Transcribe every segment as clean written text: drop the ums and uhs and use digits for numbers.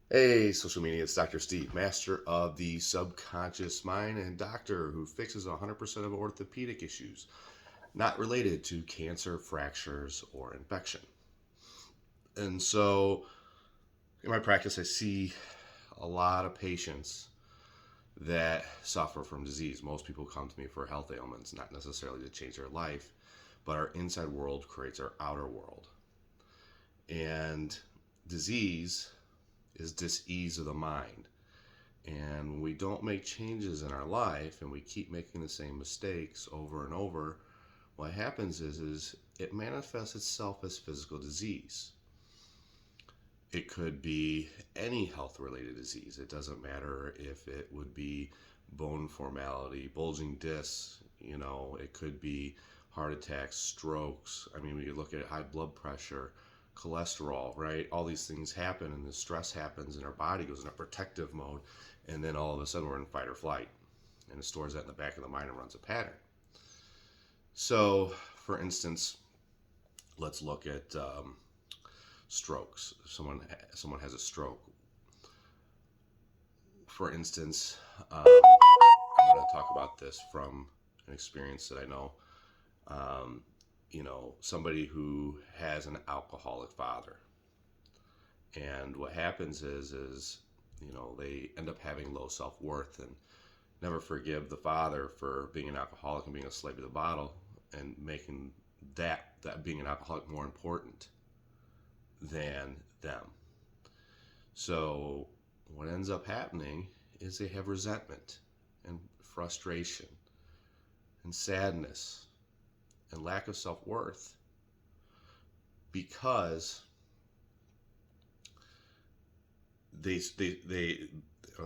Hey, social media, it's Dr. Steve, master of the subconscious mind and doctor who fixes 100% of orthopedic issues not related to cancer, fractures, or infection. And so, in my practice, I see a lot of patients that suffer from disease. Most people come to me for health ailments, not necessarily to change their life, but our inside world creates our outer world. And disease is dis-ease of the mind. And when we don't make changes in our life and we keep making the same mistakes over and over, what happens is it manifests itself as physical disease. It could be any health related disease. It doesn't matter if it would be bone formality, bulging discs, it could be heart attacks, strokes. I mean, we could look at high blood pressure, cholesterol, right? All these things happen and the stress happens and our body goes in a protective mode, and then all of a sudden we're in fight or flight. And it stores that in the back of the mind and runs a pattern. So, for instance, let's look at strokes. If someone has a stroke, for instance, I'm going to talk about this from an experience that I know. Um, Somebody who has an alcoholic father, and what happens is they end up having low self worth and never forgive the father for being an alcoholic and being a slave to the bottle and making that being an alcoholic more important than them. So what ends up happening is they have resentment and frustration and sadness and lack of self-worth because they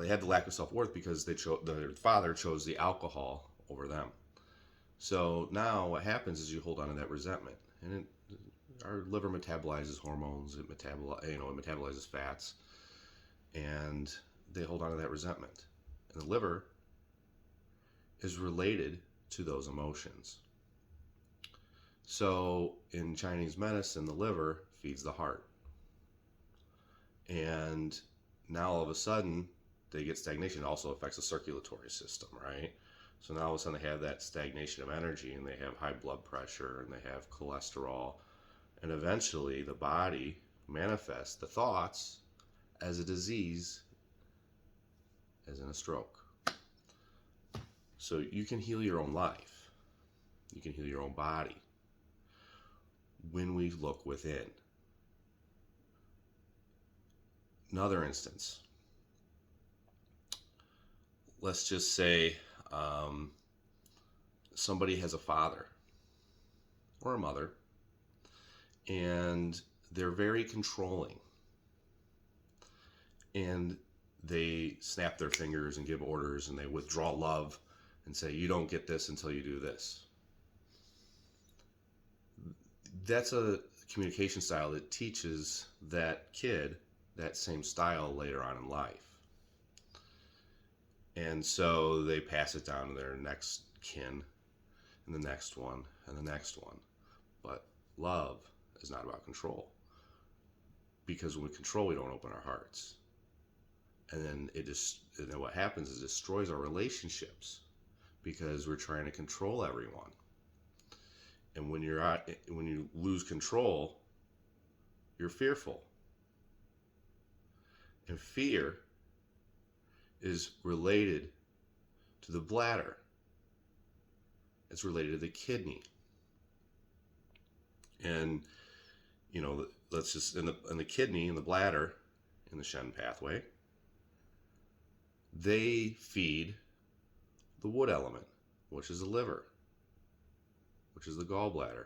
had the lack of self-worth because their father chose the alcohol over them. So now what happens is you hold on to that resentment, and our liver metabolizes hormones, it metabolizes fats, and they hold on to that resentment. And the liver is related to those emotions. So in Chinese medicine, the liver feeds the heart. And now all of a sudden, they get stagnation. It also affects the circulatory system, right? So now all of a sudden they have that stagnation of energy and they have high blood pressure and they have cholesterol. And eventually the body manifests the thoughts as a disease, as in a stroke. So you can heal your own life. You can heal your own body when we look within. Another instance, let's just say somebody has a father or a mother and they're very controlling and they snap their fingers and give orders and they withdraw love and say, you don't get this until you do this. That's a communication style that teaches that kid that same style later on in life. And so they pass it down to their next kin and the next one and the next one. But love is not about control. Because when we control, we don't open our hearts. And then what happens is it destroys our relationships because we're trying to control everyone. And when you lose control, you're fearful. And fear is related to the bladder. It's related to the kidney. And let's just in the kidney and the bladder in the Shen pathway, they feed the wood element, which is the liver, which is the gallbladder.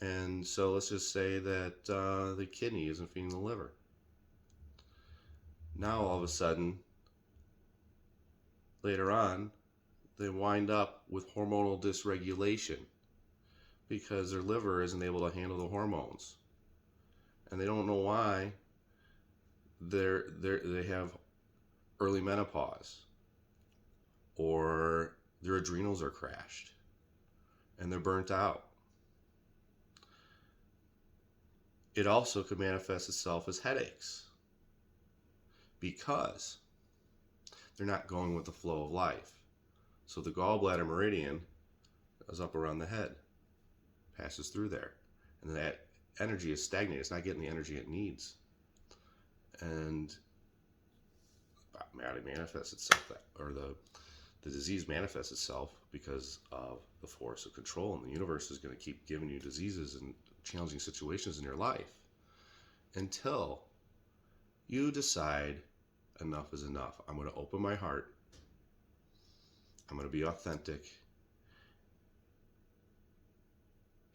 And so let's just say that the kidney isn't feeding the liver. Now all of a sudden, later on, they wind up with hormonal dysregulation because their liver isn't able to handle the hormones. And they don't know why they have early menopause or their adrenals are crashed and they're burnt out. It also could manifest itself as headaches because they're not going with the flow of life. So the gallbladder meridian is up around the head, passes through there, and that energy is stagnated. It's not getting the energy it needs, and it manifests itself, or the disease manifests itself because of the force of control, and the universe is going to keep giving you diseases and challenging situations in your life until you decide enough is enough. I'm going to open my heart. I'm going to be authentic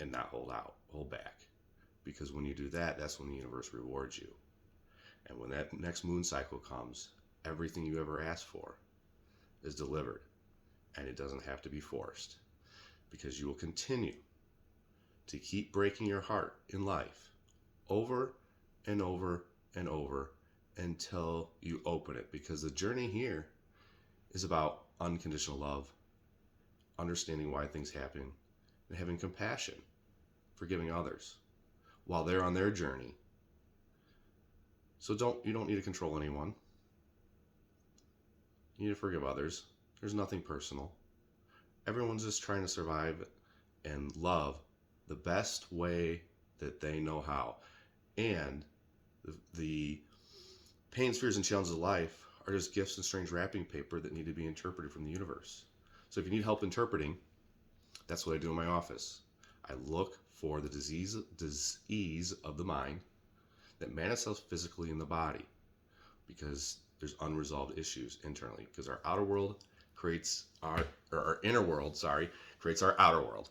and not hold back. Because when you do that, that's when the universe rewards you. And when that next moon cycle comes, everything you ever asked for is delivered. And it doesn't have to be forced. Because you will continue to keep breaking your heart in life over and over and over until you open it. Because the journey here is about unconditional love, understanding why things happen, and having compassion, forgiving others while they're on their journey. So you don't need to control anyone. You need to forgive others. There's nothing personal. Everyone's just trying to survive and love the best way that they know how. And the pains, fears, and challenges of life are just gifts and strange wrapping paper that need to be interpreted from the universe. So if you need help interpreting, that's what I do in my office. I look for the disease of the mind that manifests physically in the body, because there's unresolved issues internally. Because our outer world creates our inner world creates our outer world.